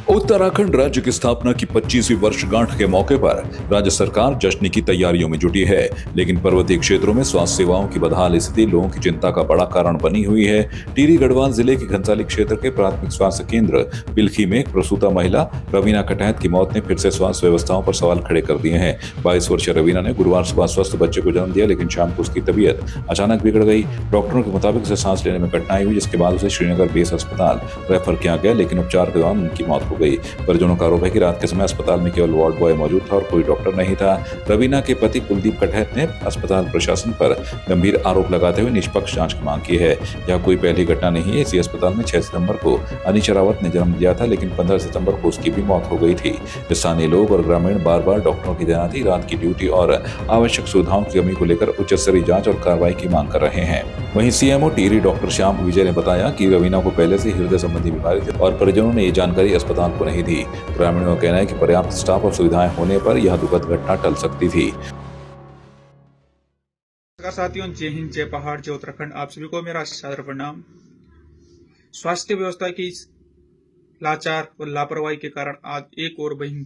उत्तराखंड राज्य की स्थापना की 25वीं वर्षगांठ के मौके पर राज्य सरकार जश्न की तैयारियों में जुटी है, लेकिन पर्वतीय क्षेत्रों में स्वास्थ्य सेवाओं की बदहाल स्थिति लोगों की चिंता का बड़ा कारण बनी हुई है। टिहरी गढ़वाल जिले के घनसाली क्षेत्र के प्राथमिक स्वास्थ्य केंद्र पिलखी में एक प्रसूता महिला रवीना कटैत की मौत ने फिर से स्वास्थ्य व्यवस्थाओं पर सवाल खड़े कर दिए हैं। 22 वर्षीय रवीना ने गुरुवार सुबह स्वस्थ बच्चे को जन्म दिया, लेकिन शाम को उसकी तबीयत अचानक बिगड़ गई। डॉक्टरों के मुताबिक उसे सांस लेने में कठिनाई हुई, जिसके बाद उसे श्रीनगर बेस अस्पताल रेफर किया गया, लेकिन उपचार के दौरान उनकी मौत हो गई। परिजनों का आरोप है कि रात के समय अस्पताल में केवल वार्ड बॉय मौजूद था और कोई डॉक्टर नहीं था। रवीना के पति कुलदीप कटैत ने अस्पताल प्रशासन पर गंभीर आरोप लगाते हुए निष्पक्ष जांच की मांग की है। यह कोई पहली घटना नहीं है। इसी अस्पताल में 6 सितंबर को अनीशा रावत ने जन्म दिया था, लेकिन 15 सितंबर को उसकी भी मौत हो गई थी। स्थानीय लोग और ग्रामीण बार बार डॉक्टरों की तैनाती, रात की ड्यूटी और आवश्यक सुविधाओं की कमी को लेकर उच्च स्तरीय जांच और कार्रवाई की मांग कर रहे हैं। वहीं सीएमओ टिहरी डॉक्टर श्याम विजय ने बताया कि रवीना को पहले से हृदय संबंधी बीमारी थी और परिजनों ने ये जानकारी अस्पताल को नहीं दी। ग्रामीणों का कहना है कि पर्याप्त स्टाफ और सुविधाएं होने पर यह दुखद घटना टल सकती थी। साथियों, जय हिंद, जय पहाड़, जय उत्तराखंड। आप सभी को मेरा सादर प्रणाम। स्वास्थ्य व्यवस्था की लाचार और लापरवाही के कारण आज एक और बहन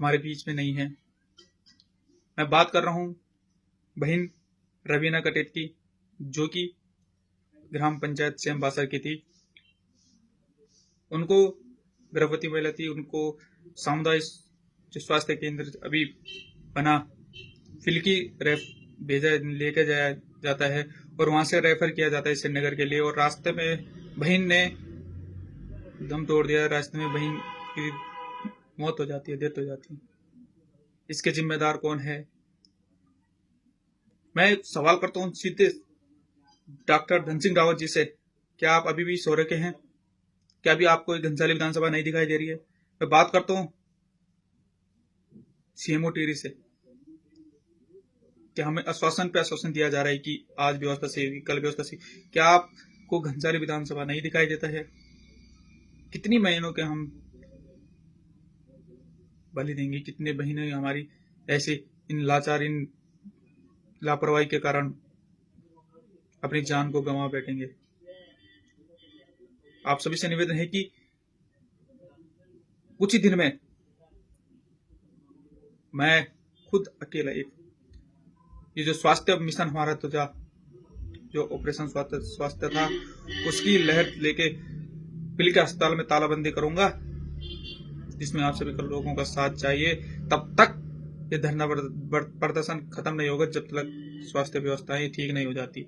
हमारे बीच में नहीं है। मैं बात कर रहा हूं बहन रवीना कटैत की, जो कि ग्राम पंचायत सेमबासर की थी। उनको गर्भवती महिला थी। उनको सामुदायिक जो स्वास्थ्य केंद्र अभी बना फिलकी भेजा लेकर जाया जाता है और वहां से रेफर किया जाता है श्रीनगर के लिए। और रास्ते में बहन ने दम तोड़ दिया। रास्ते में बहन की मौत हो जाती है, डेथ हो जाती है। इसके जिम्मेदार कौन है? मैं सवाल करता हूं सीधे डॉक्टर धन सिंह रावत जी से, क्या आप अभी भी सो रखे हैं? क्या अभी आपको घनसाली विधानसभा नहीं दिखाई दे रही है? मैं बात करता हूं सीएमओ टिहरी से, कि हमें आश्वासन पे आश्वासन दिया जा रहा है कि आज व्यवस्था से होगी, कल व्यवस्था से। क्या आपको घनसाली विधानसभा नहीं दिखाई देता है? कितनी बहनों के हम बलि देंगे? कितने बहनें हमारी ऐसे इन लाचार, इन लापरवाही के कारण अपनी जान को गंवा बैठेंगे? आप सभी से निवेदन है कि कुछ ही दिन में मैं खुद अकेला ये जो स्वास्थ्य मिशन हमारा तो जो ऑपरेशन स्वास्थ्य था, उसकी लहर लेके पिलका अस्पताल में तालाबंदी करूंगा, जिसमें आप सभी को लोगों का साथ चाहिए। तब तक ये धरना प्रदर्शन खत्म नहीं होगा जब तक स्वास्थ्य व्यवस्थाएं ठीक नहीं हो जाती।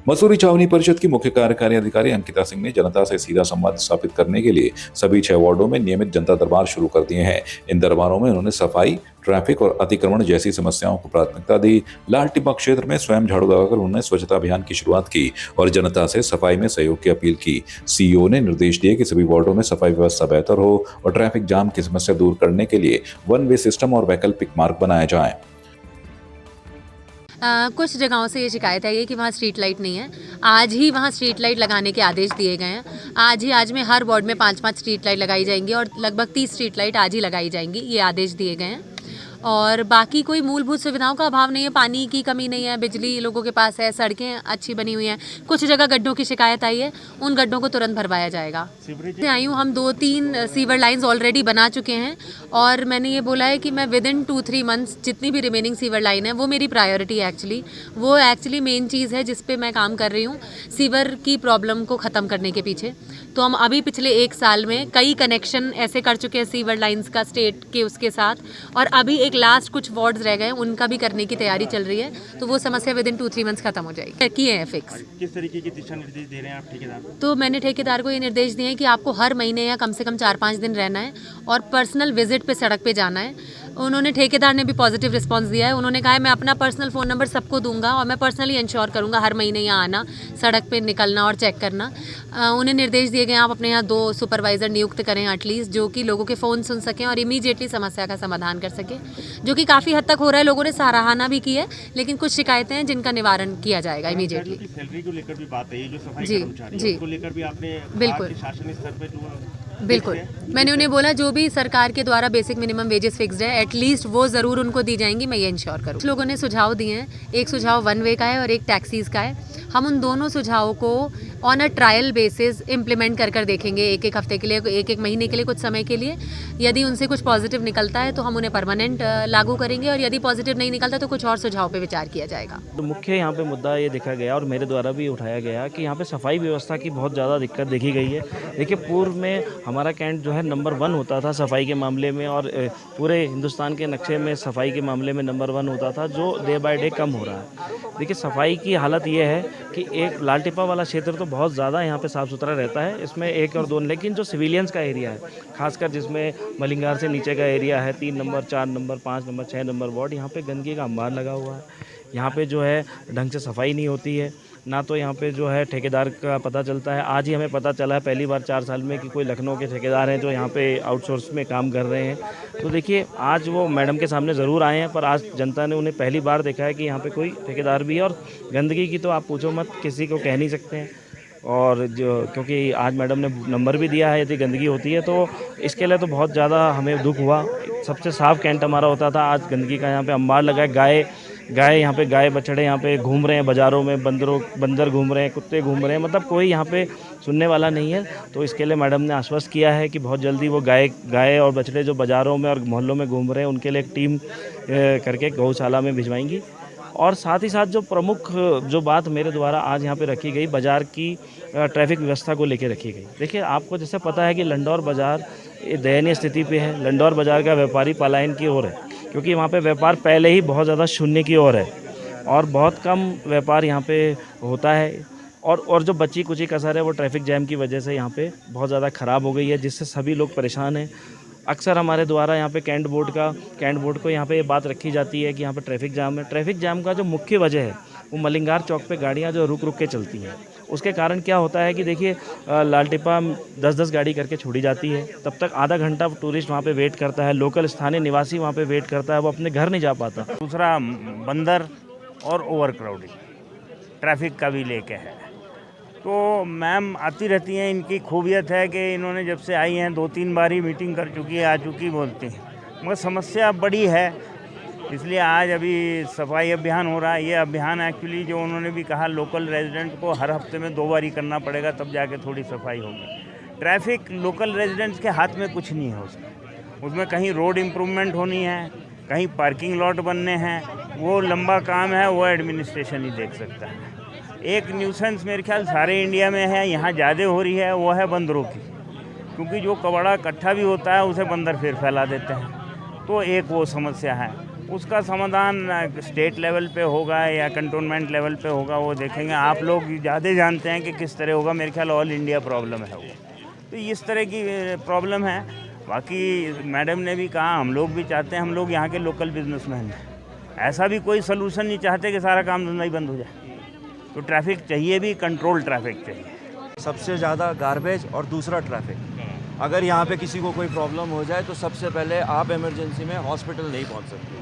मसूरी छावनी परिषद की मुख्य कार्यकारी अधिकारी अंकिता सिंह ने जनता से सीधा संवाद स्थापित करने के लिए सभी 6 वार्डों में नियमित जनता दरबार शुरू कर दिए हैं। इन दरबारों में उन्होंने सफाई, ट्रैफिक और अतिक्रमण जैसी समस्याओं को प्राथमिकता दी। लाल टिब्बा क्षेत्र में स्वयं झाड़ू लगाकर उन्होंने स्वच्छता अभियान की शुरुआत की और जनता से सफाई में सहयोग की अपील की। सीईओ ने निर्देश दिए कि सभी वार्डों में सफाई व्यवस्था बेहतर हो और ट्रैफिक जाम की समस्या दूर करने के लिए वन वे सिस्टम और वैकल्पिक मार्ग बनाया जाए। कुछ जगहों से ये शिकायत है कि वहाँ स्ट्रीट लाइट नहीं है। आज ही वहाँ स्ट्रीट लाइट लगाने के आदेश दिए गए हैं। आज में हर वार्ड में 5-5 स्ट्रीट लाइट लगाई जाएंगी और लगभग 30 स्ट्रीट लाइट आज ही लगाई जाएंगी, ये आदेश दिए गए हैं। और बाकी कोई मूलभूत सुविधाओं का अभाव नहीं है, पानी की कमी नहीं है, बिजली लोगों के पास है, सड़कें अच्छी बनी हुई हैं। कुछ जगह गड्ढों की शिकायत आई है, उन गड्ढों को तुरंत भरवाया जाएगा। आई हूँ, हम 2-3 सीवर लाइंस ऑलरेडी बना चुके हैं और मैंने ये बोला है कि मैं विद इन 2-3 मंथ्स जितनी भी रिमेनिंग सीवर लाइन है वो मेरी प्रायोरिटी है। वो एक्चुअली मेन चीज़ है जिस पे मैं काम कर रही हूँ, सीवर की प्रॉब्लम को ख़त्म करने के पीछे। तो हम अभी पिछले 1 साल में कई कनेक्शन ऐसे कर चुके हैं सीवर लाइंस का स्टेट के उसके साथ, और अभी एक लास्ट कुछ वार्ड्स रह गए, उनका भी करने की तैयारी चल रही है। तो वो समस्या विद इन 2-3 मंथ्स खत्म हो जाएगी। की है फिक्स। किस तरीके के दिशा निर्देश दे रहे हैं आप ठेकेदार को? तो मैंने ठेकेदार को ये निर्देश दिए हैं कि आपको हर महीने या कम से कम 4-5 दिन रहना है और पर्सनल विजिट पे सड़क पे जाना है। उन्होंने, ठेकेदार ने भी पॉजिटिव रिस्पांस दिया है। उन्होंने कहा है मैं अपना पर्सनल फ़ोन नंबर सबको दूंगा और मैं पर्सनली इंश्योर करूंगा हर महीने यहाँ आना, सड़क पे निकलना और चेक करना। उन्हें निर्देश दिए गए आप अपने यहाँ 2 सुपरवाइज़र नियुक्त करें एटलीस्ट, जो कि लोगों के फ़ोन सुन सकें और इमीडिएटली समस्या का समाधान कर सकें, जो कि काफ़ी हद तक हो रहा है। लोगों ने सराहना भी की है, लेकिन कुछ शिकायतें हैं जिनका निवारण किया जाएगा इमीडिएटली। सैलरी को लेकर भी बात है, जो सफाई जी कर्मचारी जी उसको लेकर भी आपने बिल्कुल शासन स्तर पर जो बिल्कुल, मैंने उन्हें बोला जो भी सरकार के द्वारा बेसिक मिनिमम वेजेस फिक्स्ड है एटलीस्ट वो ज़रूर उनको दी जाएंगी, मैं ये इंश्योर करूँ। कुछ लोगों ने सुझाव दिए हैं, एक सुझाव वन वे का है और एक टैक्सीज़ का है। हम उन दोनों सुझावों को on a trial basis implement कर देखेंगे, एक एक हफ्ते के लिए, एक एक महीने के लिए, कुछ समय के लिए। यदि उनसे कुछ पॉजिटिव निकलता है तो हम उन्हें परमानेंट लागू करेंगे और यदि पॉजिटिव नहीं निकलता तो कुछ और सुझाव पे विचार किया जाएगा। तो मुख्य यहाँ पे मुद्दा ये देखा गया और मेरे द्वारा भी उठाया गया कि यहाँ पे सफाई व्यवस्था की बहुत ज़्यादा दिक्कत देखी गई है। देखिए, पूर्व में हमारा कैंट जो है नंबर 1 होता था सफाई के मामले में, और पूरे हिंदुस्तान के नक्शे में सफाई के मामले में नंबर 1 होता था, जो डे बाय डे कम हो रहा है। देखिए, सफाई की हालत ये है कि एक लाल टिप्पा वाला क्षेत्र तो बहुत ज़्यादा यहाँ पे साफ़ सुथरा रहता है, इसमें 1 और 2, लेकिन जो सिविलियंस का एरिया है, खासकर जिसमें मलिंगार से नीचे का एरिया है, 3 number, 4 number, 5 number, 6 number ward, यहाँ पे गंदगी का अंबार लगा हुआ है। यहाँ पे जो है ढंग से सफाई नहीं होती है, ना तो यहाँ पे जो है ठेकेदार का पता चलता है। आज ही हमें पता चला है पहली बार 4 साल में कि कोई लखनऊ के ठेकेदार हैं जो यहाँ पे आउटसोर्स में काम कर रहे हैं। तो देखिए, आज वो मैडम के सामने ज़रूर आए हैं, पर आज जनता ने उन्हें पहली बार देखा है कि यहाँ पे कोई ठेकेदार भी है। और गंदगी की तो आप पूछो मत, किसी को कह नहीं सकते हैं। और जो क्योंकि आज मैडम ने नंबर भी दिया है, यदि गंदगी होती है तो इसके लिए तो बहुत ज़्यादा हमें दुख हुआ। सबसे साफ़ कैंट हमारा होता था, आज गंदगी का यहाँ पे अंबार लगा है। गाय यहाँ पे गाय बछड़े यहाँ पे घूम रहे हैं बाज़ारों में, बंदर घूम रहे हैं, कुत्ते घूम रहे हैं, मतलब कोई यहाँ पे सुनने वाला नहीं है। तो इसके लिए मैडम ने आश्वस्त किया है कि बहुत जल्दी वो गाय और बछड़े जो बाज़ारों में और मोहल्लों में घूम रहे हैं उनके लिए एक टीम करके गौशाला में भिजवाएंगी। और साथ ही साथ जो प्रमुख जो बात मेरे द्वारा आज यहाँ पे रखी गई, बाज़ार की ट्रैफिक व्यवस्था को लेकर रखी गई। देखिए, आपको जैसे पता है कि लंडौर बाज़ार दयनीय स्थिति पे है। लंडौर बाज़ार का व्यापारी पलायन की ओर है, क्योंकि वहाँ पे व्यापार पहले ही बहुत ज़्यादा शून्य की ओर है और बहुत कम व्यापार यहाँ पे होता है। और जो बची कुची कसर है वो ट्रैफिक जैम की वजह से यहाँ पे बहुत ज़्यादा ख़राब हो गई है, जिससे सभी लोग परेशान हैं। अक्सर हमारे द्वारा यहाँ पे कैंट बोर्ड को यहाँ पे ये बात रखी जाती है कि यहाँ पे ट्रैफिक जाम है। ट्रैफिक जाम का जो मुख्य वजह है वो मलिंगार चौक पे गाड़ियाँ जो रुक के चलती हैं, उसके कारण क्या होता है कि देखिए, लाल टिप्पा 10-10 गाड़ी करके छोड़ी जाती है, तब तक आधा घंटा टूरिस्ट वहाँ पे वेट करता है, लोकल स्थानीय निवासी वहाँ पे वेट करता है, वो अपने घर नहीं जा पाता। दूसरा बंदर और ओवर क्राउडिंग ट्रैफिक का भी लेके है। तो मैम आती रहती हैं, इनकी खूबियत है कि इन्होंने जब से आई हैं 2-3 बार ही मीटिंग कर चुकी है, आ चुकी बोलती हैं, मगर समस्या बड़ी है। इसलिए आज अभी सफाई अभियान हो रहा है। ये अभियान एक्चुअली जो उन्होंने भी कहा, लोकल रेजिडेंट को हर हफ्ते में 2 बार ही करना पड़ेगा, तब जाके थोड़ी सफाई होगी। ट्रैफिक लोकल रेजिडेंट्स के हाथ में कुछ नहीं है उसमें कहीं रोड इम्प्रूवमेंट होनी है, कहीं पार्किंग लॉट बनने हैं, वो लंबा काम है, वो एडमिनिस्ट्रेशन ही देख सकता है। एक न्यूसेंस मेरे ख्याल सारे इंडिया में है, यहाँ ज़्यादा हो रही है, वो है बंदरों की, क्योंकि जो कबाड़ा इकट्ठा भी होता है उसे बंदर फिर फैला देते हैं। तो एक वो समस्या है, उसका समाधान स्टेट लेवल पे होगा या कंटोनमेंट लेवल पे होगा, वो देखेंगे। आप लोग ज़्यादा जानते हैं कि किस तरह होगा, मेरे ख्याल ऑल इंडिया प्रॉब्लम है वो। तो इस तरह की प्रॉब्लम है। बाकी मैडम ने भी कहा, हम लोग भी चाहते हैं, हम लोग यहाँ के लोकल बिजनेसमैन हैं, ऐसा भी कोई सलूशन नहीं चाहते कि सारा काम धंधा ही बंद हो जाए। तो ट्रैफिक चाहिए भी, कंट्रोल ट्रैफिक चाहिए। सबसे ज़्यादा गार्बेज और दूसरा ट्रैफिक। अगर यहाँ पे किसी को कोई प्रॉब्लम हो जाए तो सबसे पहले आप इमरजेंसी में हॉस्पिटल नहीं पहुँच सकते।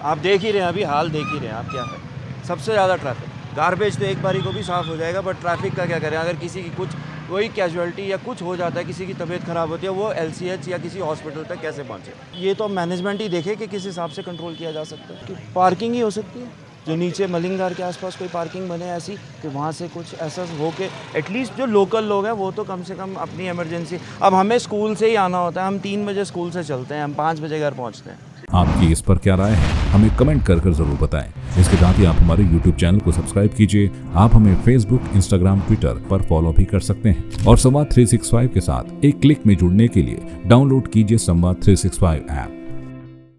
आप देख ही रहे हैं, अभी हाल देख ही रहे हैं आप क्या है। सबसे ज़्यादा ट्रैफिक। गार्बेज तो एक बारी को भी साफ़ हो जाएगा, बट ट्रैफिक का क्या करें। अगर किसी की कोई कैजुअलिटी या कुछ हो जाता है, किसी की तबीयत ख़राब होती है, वो LCH या किसी हॉस्पिटल तक कैसे पहुँचे, ये तो मैनेजमेंट ही देखे कि किस हिसाब से कंट्रोल किया जा सकता है। कि पार्किंग ही हो सकती है, जो नीचे मलिंगार के आसपास कोई पार्किंग बने ऐसी कि वहाँ से कुछ ऐसा हो के एटलीस्ट जो लोकल लोग हैं वो तो कम से कम अपनी इमरजेंसी। अब हमें स्कूल से ही आना होता है, हम 3 बजे स्कूल से चलते हैं, हम 5 बजे घर पहुँचते हैं। आपकी इस पर क्या राय है, हमें कमेंट कर जरूर बताएं। इसके साथ ही आप हमारे YouTube चैनल को सब्सक्राइब कीजिए। आप हमें Facebook, Instagram, Twitter पर फॉलो भी कर सकते हैं और संवाद 365 के साथ एक क्लिक में जुड़ने के लिए डाउनलोड कीजिए संवाद 365 ऐप।